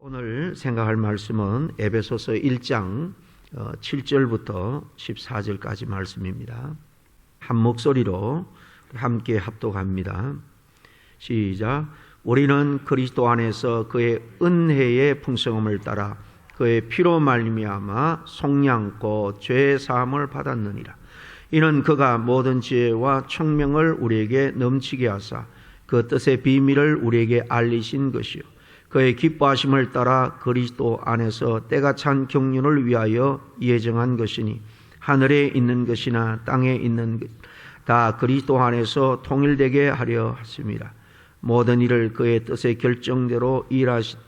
오늘 생각할 말씀은 에베소서 1장 7절부터 14절까지 말씀입니다. 한 목소리로 함께 합독합니다. 시작. 우리는 그리스도 안에서 그의 은혜의 풍성함을 따라 그의 피로 말미암아 속량고 죄 사함을 받았느니라. 이는 그가 모든 지혜와 총명을 우리에게 넘치게 하사 그 뜻의 비밀을 우리에게 알리신 것이요 그의 기뻐하심을 따라 그리스도 안에서 때가 찬 경륜을 위하여 예정한 것이니 하늘에 있는 것이나 땅에 있는 것 다 그리스도 안에서 통일되게 하려 하심이라. 모든 일을 그의 뜻의 결정대로 일하신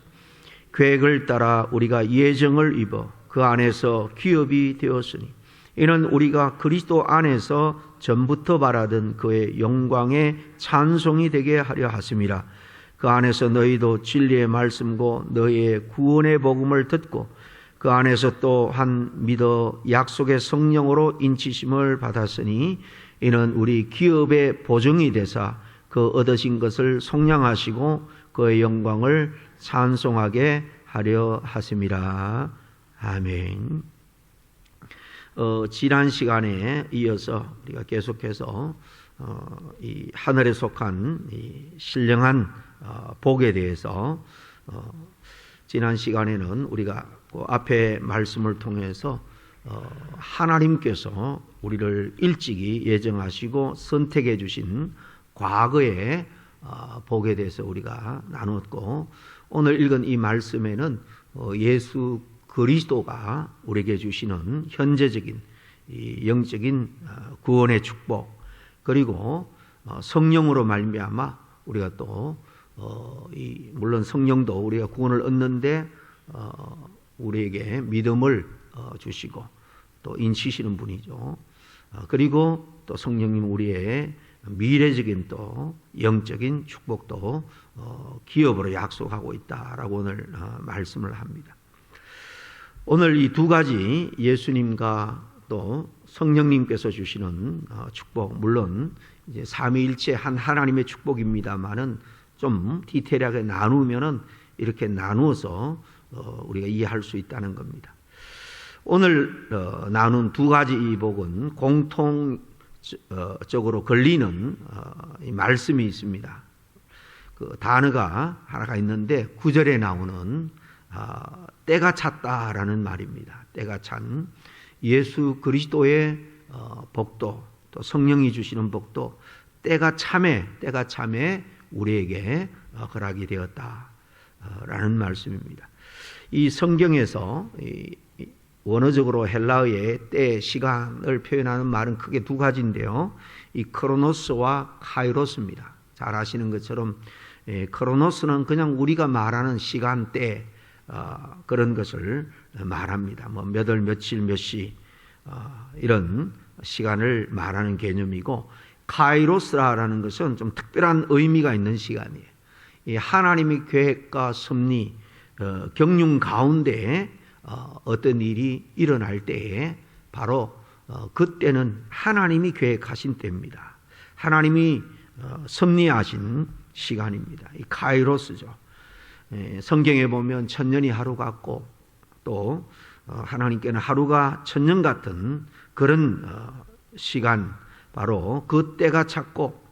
계획을 따라 우리가 예정을 입어 그 안에서 기업이 되었으니 이는 우리가 그리스도 안에서 전부터 바라던 그의 영광의 찬송이 되게 하려 하심이라. 그 안에서 너희도 진리의 말씀과 너희의 구원의 복음을 듣고 그 안에서 또한 믿어 약속의 성령으로 인치심을 받았으니 이는 우리 기업의 보증이 되사 그 얻으신 것을 속량하시고 그의 영광을 찬송하게 하려 하심이라. 아멘. 지난 시간에 이어서 우리가 계속해서 이 하늘에 속한 이 신령한 복에 대해서 지난 시간에는 우리가 그 앞에 말씀을 통해서 하나님께서 우리를 일찍이 예정하시고 선택해 주신 과거의 복에 대해서 우리가 나눴고, 오늘 읽은 이 말씀에는 예수 그리스도가 우리에게 주시는 현재적인 이 영적인 구원의 축복, 그리고 성령으로 말미암아 우리가 또 물론 성령도 우리가 구원을 얻는데 우리에게 믿음을 주시고 또 인치시는 분이죠. 그리고 또 성령님 우리의 미래적인 또 영적인 축복도 기업으로 약속하고 있다라고 오늘 말씀을 합니다. 오늘 이 두 가지 예수님과 또 성령님께서 주시는 축복, 물론 이제 삼위일체 한 하나님의 축복입니다만은 좀 디테일하게 나누면은 이렇게 나누어서 우리가 이해할 수 있다는 겁니다. 오늘 나눈 두 가지 이 복은 공통적으로 걸리는 이 말씀이 있습니다. 그 단어가 하나가 있는데 9절에 나오는 때가 찼다라는 말입니다. 때가 찬 예수 그리스도의 복도, 또 성령이 주시는 복도 때가 참에 우리에게 허락이 되었다라는 말씀입니다. 이 성경에서 원어적으로 헬라어의 때, 시간을 표현하는 말은 크게 두 가지인데요. 이 크로노스와 카이로스입니다. 잘 아시는 것처럼 크로노스는 그냥 우리가 말하는 시간, 때 그런 것을 말합니다. 뭐 몇 월, 며칠, 몇 시 이런 시간을 말하는 개념이고, 카이로스라는 것은 좀 특별한 의미가 있는 시간이에요. 이 하나님의 계획과 섭리, 경륜 가운데 어떤 일이 일어날 때에 바로 그때는 하나님이 계획하신 때입니다. 하나님이 섭리하신 시간입니다. 이 카이로스죠. 성경에 보면 천년이 하루 같고 또 하나님께는 하루가 천년 같은 그런 시간, 바로 그 때가 찼고,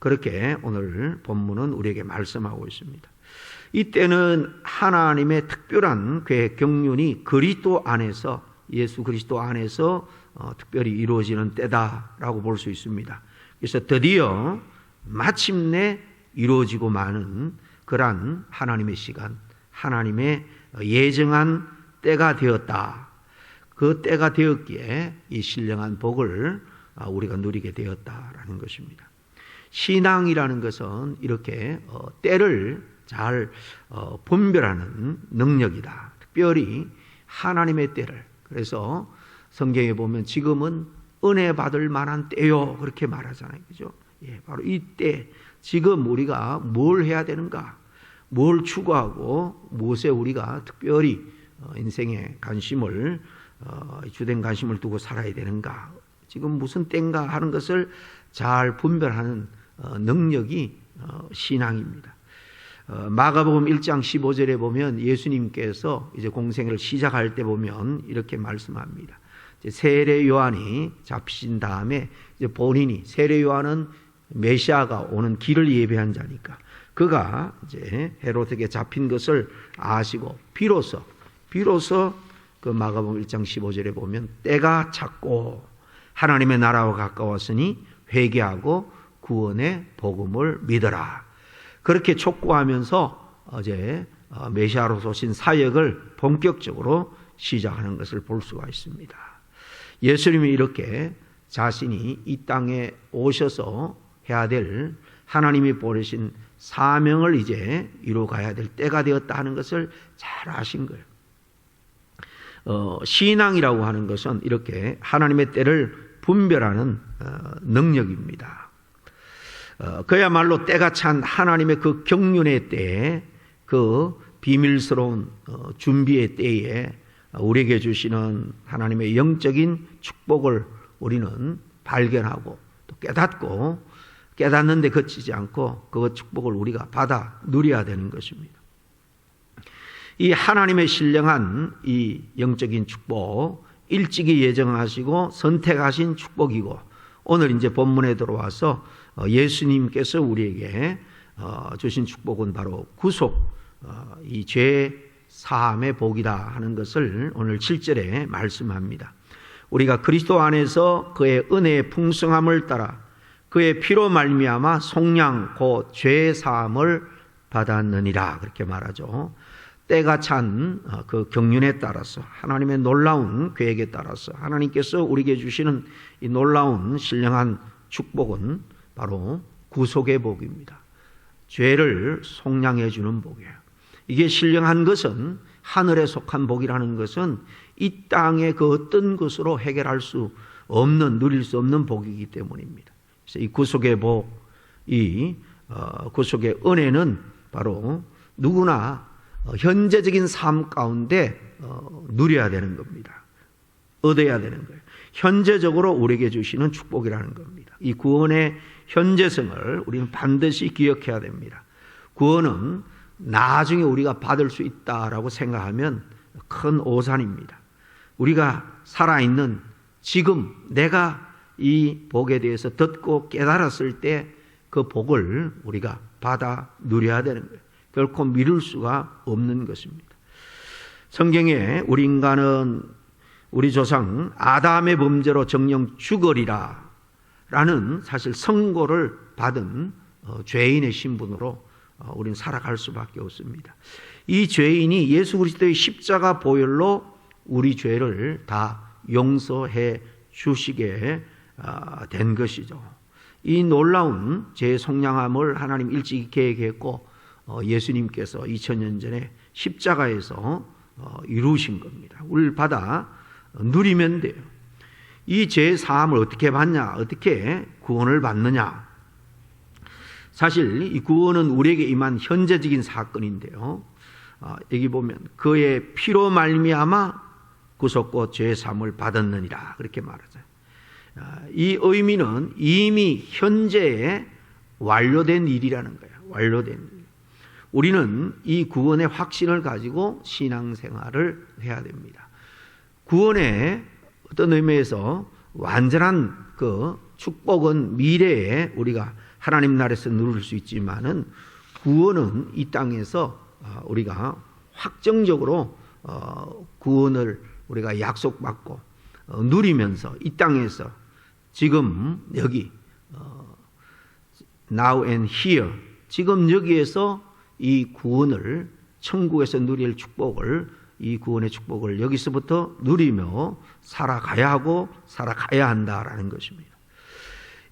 그렇게 오늘 본문은 우리에게 말씀하고 있습니다. 이때는 하나님의 특별한 계획 경륜이 그리스도 안에서, 예수 그리스도 안에서 특별히 이루어지는 때다라고 볼 수 있습니다. 그래서 드디어 마침내 이루어지고 마는 그러한 하나님의 시간, 하나님의 예정한 때가 되었다. 그 때가 되었기에 이 신령한 복을 우리가 누리게 되었다라는 것입니다. 신앙이라는 것은 이렇게 때를 잘 분별하는 능력이다. 특별히 하나님의 때를. 그래서 성경에 보면 지금은 은혜 받을 만한 때요, 그렇게 말하잖아요. 그죠? 예, 바로 이 때, 지금 우리가 뭘 해야 되는가, 뭘 추구하고 무엇에 우리가 특별히 인생의 관심을 주된 관심을 두고 살아야 되는가, 지금 무슨 때인가 하는 것을 잘 분별하는 능력이 신앙입니다. 마가복음 1장 15절에 보면 예수님께서 이제 공생애를 시작할 때 보면 이렇게 말씀합니다. 세례 요한이 잡히신 다음에 이제 본인이, 세례 요한은 메시아가 오는 길을 예배한 자니까 그가 이제 헤롯에게 잡힌 것을 아시고 비로소 그 마가복음 1장 15절에 보면 때가 찼고 하나님의 나라와 가까웠으니 회개하고 구원의 복음을 믿어라. 그렇게 촉구하면서 이제 메시아로서 오신 사역을 본격적으로 시작하는 것을 볼 수가 있습니다. 예수님이 이렇게 자신이 이 땅에 오셔서 해야 될 하나님이 보내신 사명을 이제 이루어가야 될 때가 되었다 하는 것을 잘 아신 거예요. 신앙이라고 하는 것은 이렇게 하나님의 때를 분별하는 능력입니다. 그야말로 때가 찬 하나님의 그 경륜의 때에, 그 비밀스러운 준비의 때에 우리에게 주시는 하나님의 영적인 축복을 우리는 발견하고 또 깨닫고, 깨닫는데 그치지 않고 그 축복을 우리가 받아 누려야 되는 것입니다. 이 하나님의 신령한 이 영적인 축복, 일찍이 예정하시고 선택하신 축복이고, 오늘 이제 본문에 들어와서 예수님께서 우리에게 주신 축복은 바로 구속, 이 죄 사함의 복이다 하는 것을 오늘 7절에 말씀합니다. 우리가 그리스도 안에서 그의 은혜의 풍성함을 따라 그의 피로 말미암아 속량 곧 죄 사함을 받았느니라, 그렇게 말하죠. 때가 찬 그 경륜에 따라서, 하나님의 놀라운 계획에 따라서 하나님께서 우리에게 주시는 이 놀라운 신령한 축복은 바로 구속의 복입니다. 죄를 속량해 주는 복이에요. 이게 신령한 것은, 하늘에 속한 복이라는 것은 이 땅의 그 어떤 것으로 해결할 수 없는, 누릴 수 없는 복이기 때문입니다. 그래서 이 구속의 복, 이 구속의 은혜는 바로 누구나 현재적인 삶 가운데 누려야 되는 겁니다. 얻어야 되는 거예요. 현재적으로 우리에게 주시는 축복이라는 겁니다. 이 구원의 현재성을 우리는 반드시 기억해야 됩니다. 구원은 나중에 우리가 받을 수 있다라고 생각하면 큰 오산입니다. 우리가 살아있는 지금 내가 이 복에 대해서 듣고 깨달았을 때 그 복을 우리가 받아 누려야 되는 거예요. 결코 미룰 수가 없는 것입니다. 성경에 우리 인간은 우리 조상 아담의 범죄로 정령 죽으리라 라는 사실 선고를 받은 죄인의 신분으로 우리는 살아갈 수밖에 없습니다. 이 죄인이 예수 그리스도의 십자가 보혈로 우리 죄를 다 용서해 주시게 된 것이죠. 이 놀라운 죄 속량함을 하나님 일찍이 계획했고 예수님께서 2000년 전에 십자가에서 이루신 겁니다. 우리를 받아 누리면 돼요. 이 죄 사함을 어떻게 받냐? 어떻게 구원을 받느냐? 사실 이 구원은 우리에게 임한 현재적인 사건인데요. 여기 보면 그의 피로 말미암아 구속과 죄 사함을 받았느니라, 그렇게 말하죠. 이 의미는 이미 현재에 완료된 일이라는 거예요. 완료된 일. 우리는 이 구원의 확신을 가지고 신앙생활을 해야 됩니다. 구원의 어떤 의미에서 완전한 그 축복은 미래에 우리가 하나님 나라에서 누릴 수 있지만은, 구원은 이 땅에서 우리가 확정적으로 구원을 우리가 약속받고 누리면서 이 땅에서 지금 여기 now and here, 지금 여기에서 이 구원을, 천국에서 누릴 축복을, 이 구원의 축복을 여기서부터 누리며 살아가야 하고 살아가야 한다라는 것입니다.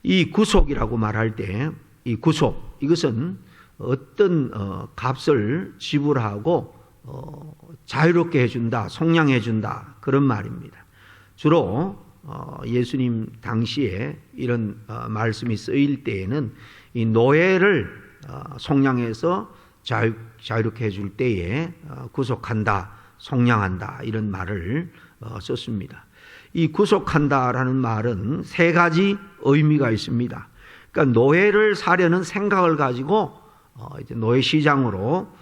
이 구속이라고 말할 때 이 구속, 이것은 어떤 값을 지불하고 자유롭게 해준다, 속량해준다, 그런 말입니다. 주로 예수님 당시에 이런 말씀이 쓰일 때에는 이 노예를 속량해서 자유롭게 해줄 때에 구속한다, 속량한다, 이런 말을 썼습니다. 이 구속한다라는 말은 세 가지 의미가 있습니다. 그러니까 노예를 사려는 생각을 가지고 이제 노예 시장으로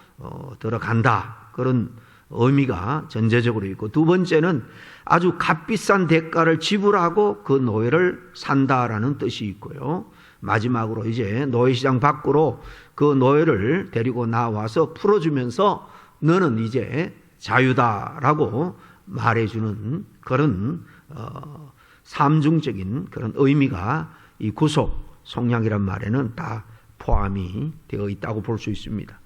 들어간다. 그런 의미가 전제적으로 있고, 두 번째는 아주 값비싼 대가를 지불하고 그 노예를 산다라는 뜻이 있고요. 마지막으로 이제 노예시장 밖으로 그 노예를 데리고 나와서 풀어주면서 너는 이제 자유다라고 말해주는 그런 삼중적인 그런 의미가 이 구속, 속량이란 말에는 다 포함이 되어 있다고 볼 수 있습니다.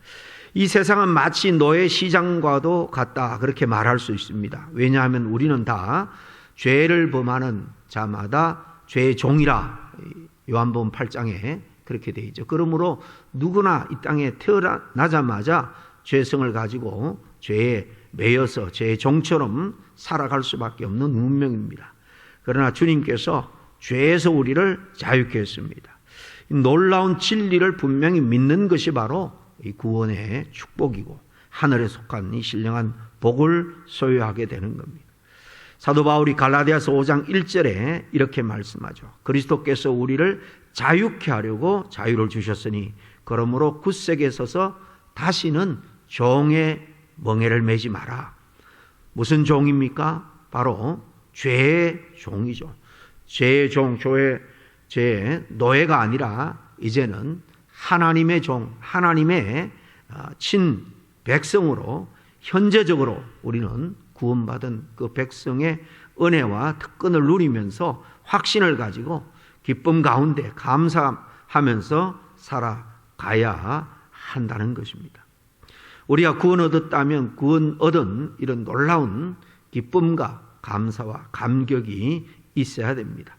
이 세상은 마치 노예 시장과도 같다, 그렇게 말할 수 있습니다. 왜냐하면 우리는 다 죄를 범하는 자마다 죄의 종이라 요한복음 8장에 그렇게 되어 있죠. 그러므로 누구나 이 땅에 태어나자마자 죄성을 가지고 죄에 매여서 죄의 종처럼 살아갈 수밖에 없는 운명입니다. 그러나 주님께서 죄에서 우리를 자유케 했습니다. 놀라운 진리를 분명히 믿는 것이 바로 이 구원의 축복이고 하늘에 속한 이 신령한 복을 소유하게 되는 겁니다. 사도 바울이 갈라디아서 5장 1절에 이렇게 말씀하죠. 그리스도께서 우리를 자유케 하려고 자유를 주셨으니 그러므로 굳세게 서서 다시는 종의 멍에를 매지 마라. 무슨 종입니까? 바로 죄의 종이죠. 죄의 종, 죄의 노예가 아니라 이제는 하나님의 종, 하나님의 친 백성으로 현재적으로 우리는 구원받은 그 백성의 은혜와 특권을 누리면서 확신을 가지고 기쁨 가운데 감사하면서 살아가야 한다는 것입니다. 우리가 구원 얻었다면 구원 얻은 이런 놀라운 기쁨과 감사와 감격이 있어야 됩니다.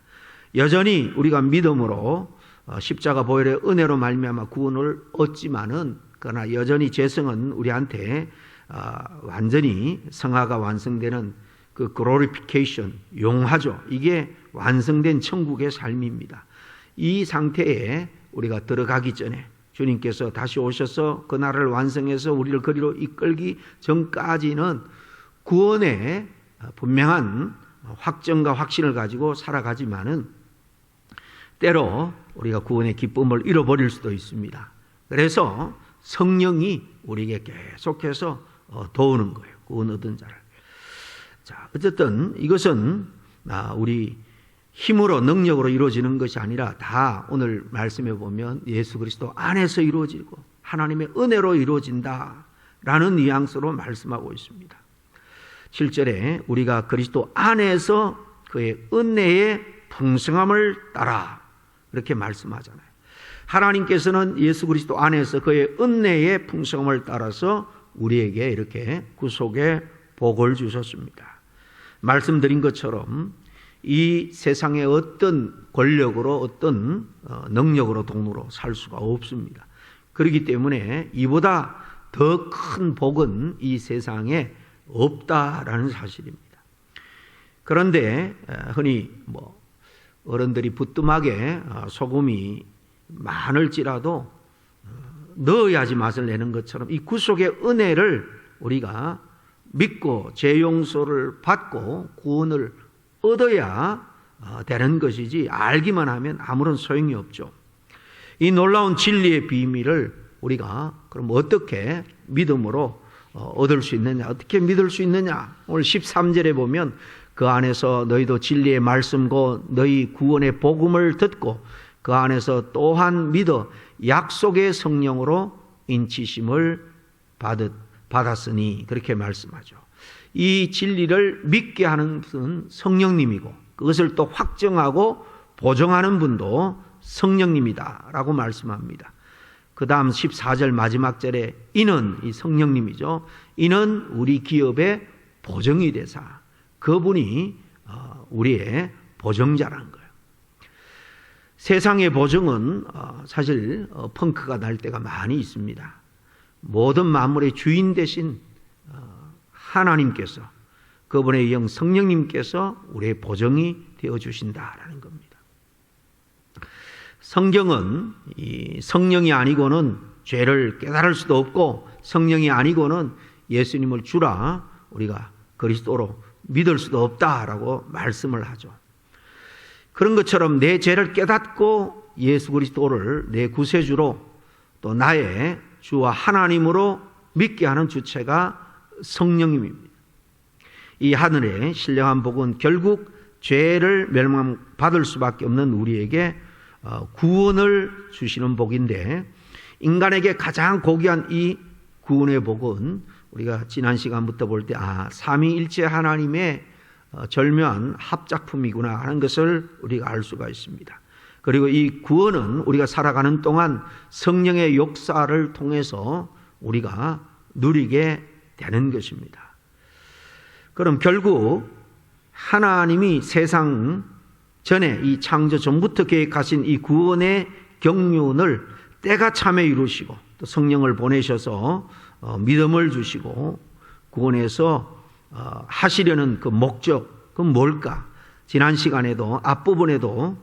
여전히 우리가 믿음으로 십자가 보혈의 은혜로 말미암아 구원을 얻지만은 그러나 여전히 죄성은 우리한테 완전히 성화가 완성되는 그 glorification, 용화죠. 이게 완성된 천국의 삶입니다. 이 상태에 우리가 들어가기 전에 주님께서 다시 오셔서 그 나라를 완성해서 우리를 거리로 이끌기 전까지는 구원의 분명한 확정과 확신을 가지고 살아가지만은 때로 우리가 구원의 기쁨을 잃어버릴 수도 있습니다. 그래서 성령이 우리에게 계속해서 도우는 거예요. 구원 얻은 자를. 자, 어쨌든 이것은 우리 힘으로 능력으로 이루어지는 것이 아니라 다 오늘 말씀해 보면 예수 그리스도 안에서 이루어지고 하나님의 은혜로 이루어진다라는 뉘앙스로 말씀하고 있습니다. 7절에 우리가 그리스도 안에서 그의 은혜의 풍성함을 따라 이렇게 말씀하잖아요. 하나님께서는 예수 그리스도 안에서 그의 은혜의 풍성함을 따라서 우리에게 이렇게 구속의 복을 주셨습니다. 말씀드린 것처럼 이 세상의 어떤 권력으로 어떤 능력으로 돈으로 살 수가 없습니다. 그렇기 때문에 이보다 더 큰 복은 이 세상에 없다라는 사실입니다. 그런데 흔히 어른들이 부뚜막에 소금이 많을지라도 넣어야지 맛을 내는 것처럼 이 구속의 은혜를 우리가 믿고 죄 용서를 받고 구원을 얻어야 되는 것이지 알기만 하면 아무런 소용이 없죠. 이 놀라운 진리의 비밀을 우리가 그럼 어떻게 믿음으로 얻을 수 있느냐, 어떻게 믿을 수 있느냐. 오늘 13절에 보면 그 안에서 너희도 진리의 말씀과 너희 구원의 복음을 듣고 그 안에서 또한 믿어 약속의 성령으로 인치심을 받았으니 그렇게 말씀하죠. 이 진리를 믿게 하는 분은 성령님이고 그것을 또 확정하고 보정하는 분도 성령님이다라고 말씀합니다. 그 다음 14절 마지막 절에 이는 이 성령님이죠. 이는 우리 기업의 보정이 되사 그분이 우리의 보정자라는 거예요. 세상의 보정은 사실 펑크가 날 때가 많이 있습니다. 모든 만물의 주인 되신 하나님께서 그분의 영 성령님께서 우리의 보정이 되어주신다라는 겁니다. 성경은 이 성령이 아니고는 죄를 깨달을 수도 없고 성령이 아니고는 예수님을 주라 우리가 그리스도로 믿을 수도 없다라고 말씀을 하죠. 그런 것처럼 내 죄를 깨닫고 예수 그리스도를 내 구세주로 또 나의 주와 하나님으로 믿게 하는 주체가 성령님입니다. 이 하늘의 신령한 복은 결국 죄를 멸망받을 수밖에 없는 우리에게 구원을 주시는 복인데, 인간에게 가장 고귀한 이 구원의 복은 우리가 지난 시간부터 볼 때 삼위일체 하나님의 절묘한 합작품이구나 하는 것을 우리가 알 수가 있습니다. 그리고 이 구원은 우리가 살아가는 동안 성령의 역사를 통해서 우리가 누리게 되는 것입니다. 그럼 결국 하나님이 세상 전에 이 창조 전부터 계획하신 이 구원의 경륜을 때가 참에 이루시고, 또 성령을 보내셔서 믿음을 주시고 구원해서 하시려는 그 목적, 그건 뭘까? 지난 시간에도 앞부분에도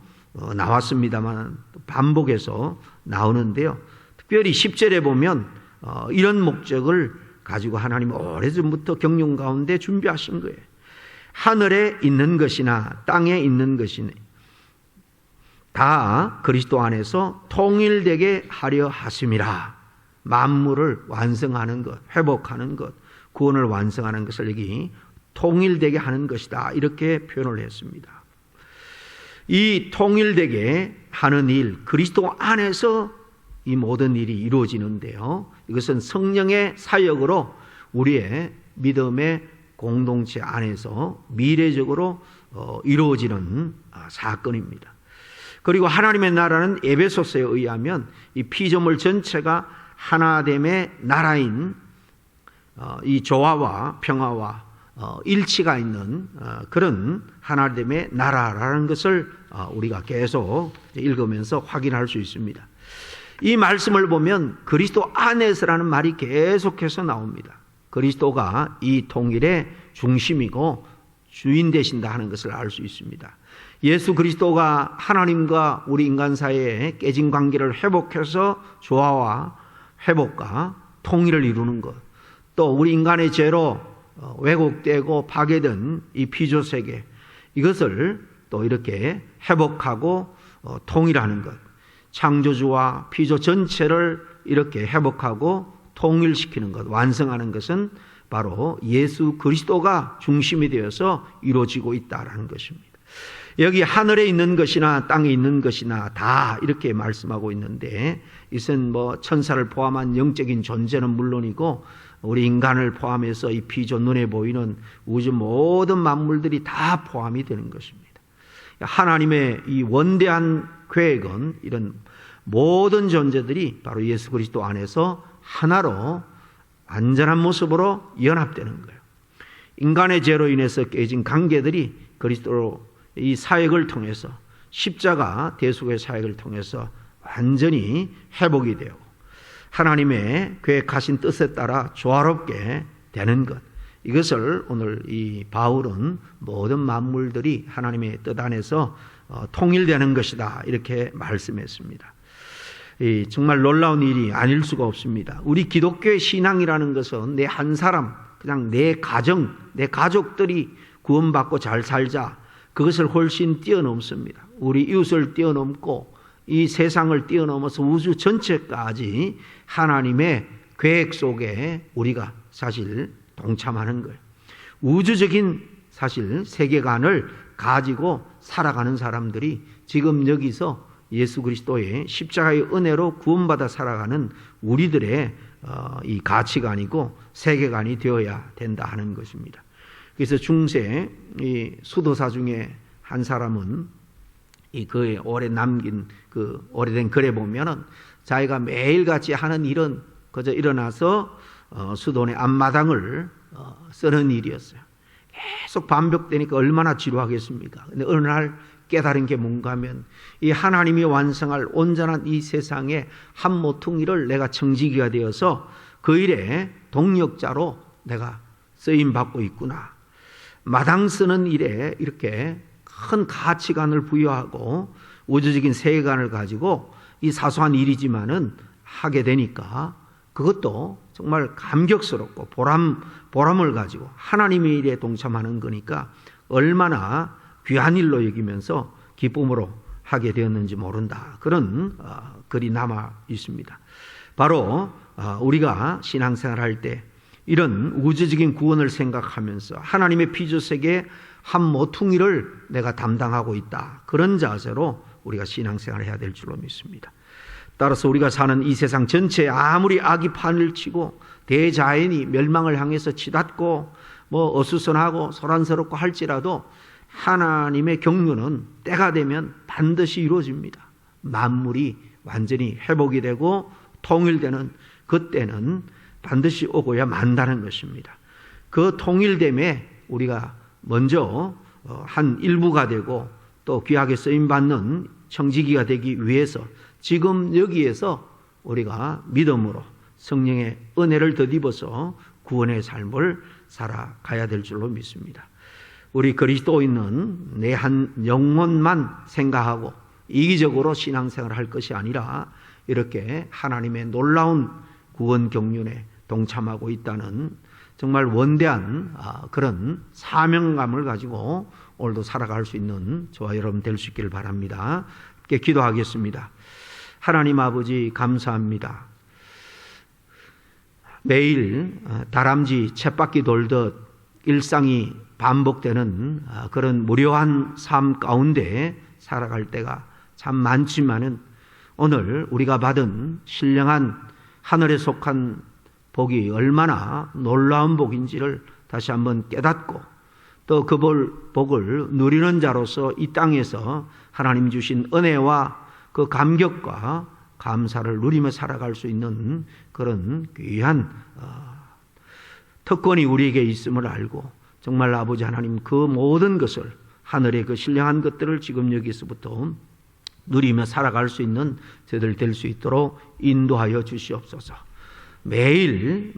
나왔습니다만 반복해서 나오는데요. 특별히 10절에 보면 이런 목적을 가지고 하나님은 오래전부터 경륜 가운데 준비하신 거예요. 하늘에 있는 것이나 땅에 있는 것이나 다 그리스도 안에서 통일되게 하려 하심이라. 만물을 완성하는 것, 회복하는 것, 구원을 완성하는 것을 여기 통일되게 하는 것이다, 이렇게 표현을 했습니다. 이 통일되게 하는 일, 그리스도 안에서 이 모든 일이 이루어지는데요, 이것은 성령의 사역으로 우리의 믿음의 공동체 안에서 미래적으로 이루어지는 사건입니다. 그리고 하나님의 나라는 에베소서에 의하면 이 피조물 전체가 하나됨의 나라인 이 조화와 평화와 일치가 있는 그런 하나됨의 나라라는 것을 우리가 계속 읽으면서 확인할 수 있습니다. 이 말씀을 보면 그리스도 안에서라는 말이 계속해서 나옵니다. 그리스도가 이 통일의 중심이고 주인 되신다 하는 것을 알 수 있습니다. 예수 그리스도가 하나님과 우리 인간 사이에 깨진 관계를 회복해서 조화와 회복과 통일을 이루는 것, 또 우리 인간의 죄로 왜곡되고 파괴된 이 피조 세계, 이것을 또 이렇게 회복하고 통일하는 것, 창조주와 피조 전체를 이렇게 회복하고 통일시키는 것, 완성하는 것은 바로 예수 그리스도가 중심이 되어서 이루어지고 있다는 것입니다. 여기 하늘에 있는 것이나 땅에 있는 것이나 다 이렇게 말씀하고 있는데, 이것은 천사를 포함한 영적인 존재는 물론이고 우리 인간을 포함해서 이 피조 눈에 보이는 우주 모든 만물들이 다 포함이 되는 것입니다. 하나님의 이 원대한 계획은 이런 모든 존재들이 바로 예수 그리스도 안에서 하나로 안전한 모습으로 연합되는 거예요. 인간의 죄로 인해서 깨진 관계들이 그리스도로 이 사역을 통해서, 십자가 대속의 사역을 통해서 완전히 회복이 되고 하나님의 계획하신 뜻에 따라 조화롭게 되는 것, 이것을 오늘 이 바울은 모든 만물들이 하나님의 뜻 안에서 통일되는 것이다, 이렇게 말씀했습니다. 정말 놀라운 일이 아닐 수가 없습니다. 우리 기독교의 신앙이라는 것은 내 한 사람, 그냥 내 가정, 내 가족들이 구원받고 잘 살자, 그것을 훨씬 뛰어넘습니다. 우리 이웃을 뛰어넘고 이 세상을 뛰어넘어서 우주 전체까지 하나님의 계획 속에 우리가 사실 동참하는 거예요. 우주적인 사실 세계관을 가지고 살아가는 사람들이 지금 여기서 예수 그리스도의 십자가의 은혜로 구원받아 살아가는 우리들의 이 가치관이고 세계관이 되어야 된다 하는 것입니다. 그래서 중세 이 수도사 중에 한 사람은 이 그의 오래 남긴 그 오래된 글에 보면은 자기가 매일같이 하는 일은 그저 일어나서 수도원의 앞마당을 쓰는 일이었어요. 계속 반복되니까 얼마나 지루하겠습니까? 근데 어느 날 깨달은 게 뭔가 하면 이 하나님이 완성할 온전한 이 세상의 한 모퉁이를 내가 청지기가 되어서 그 일에 동력자로 내가 쓰임받고 있구나. 마당 쓰는 일에 이렇게 큰 가치관을 부여하고 우주적인 세계관을 가지고 이 사소한 일이지만은 하게 되니까 그것도 정말 감격스럽고 보람을 가지고 하나님의 일에 동참하는 거니까 얼마나 귀한 일로 여기면서 기쁨으로 하게 되었는지 모른다. 그런 글이 남아 있습니다. 바로 우리가 신앙생활할 때 이런 우주적인 구원을 생각하면서 하나님의 피조세계 한 모퉁이를 내가 담당하고 있다, 그런 자세로 우리가 신앙생활을 해야 될 줄로 믿습니다. 따라서 우리가 사는 이 세상 전체에 아무리 악이 판을 치고 대자연이 멸망을 향해서 치닫고 어수선하고 소란스럽고 할지라도 하나님의 경륜은 때가 되면 반드시 이루어집니다. 만물이 완전히 회복이 되고 통일되는 그때는 반드시 오고야 만다는 것입니다. 그 통일됨에 우리가 먼저 한 일부가 되고 또 귀하게 쓰임받는 청지기가 되기 위해서 지금 여기에서 우리가 믿음으로 성령의 은혜를 덧입어서 구원의 삶을 살아가야 될 줄로 믿습니다. 우리 그리스도인은 내 한 영혼만 생각하고 이기적으로 신앙생활을 할 것이 아니라 이렇게 하나님의 놀라운 구원 경륜에 동참하고 있다는 정말 원대한 그런 사명감을 가지고 오늘도 살아갈 수 있는 저와 여러분 될 수 있기를 바랍니다. 함께 기도하겠습니다. 하나님 아버지, 감사합니다. 매일 다람쥐 쳇바퀴 돌듯 일상이 반복되는 그런 무료한 삶 가운데 살아갈 때가 참 많지만은 오늘 우리가 받은 신령한 하늘에 속한 복이 얼마나 놀라운 복인지를 다시 한번 깨닫고 또 그 복을 누리는 자로서 이 땅에서 하나님 주신 은혜와 그 감격과 감사를 누리며 살아갈 수 있는 그런 귀한 특권이 우리에게 있음을 알고 정말 아버지 하나님 그 모든 것을 하늘의 그 신령한 것들을 지금 여기서부터 누리며 살아갈 수 있는 저희들 될 수 있도록 인도하여 주시옵소서. 매일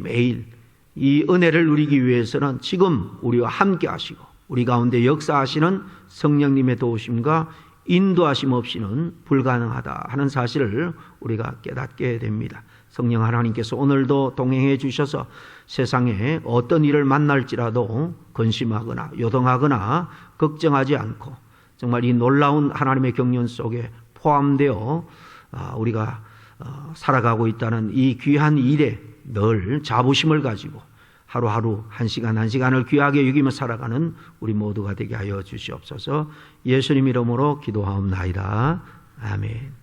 이 은혜를 누리기 위해서는 지금 우리와 함께 하시고 우리 가운데 역사하시는 성령님의 도우심과 인도하심 없이는 불가능하다 하는 사실을 우리가 깨닫게 됩니다. 성령 하나님께서 오늘도 동행해 주셔서 세상에 어떤 일을 만날지라도 근심하거나 요동하거나 걱정하지 않고 정말 이 놀라운 하나님의 경륜 속에 포함되어 우리가 살아가고 있다는 이 귀한 일에 늘 자부심을 가지고 하루하루 한 시간 한 시간을 귀하게 여기며 살아가는 우리 모두가 되게 하여 주시옵소서. 예수님 이름으로 기도하옵나이다. 아멘.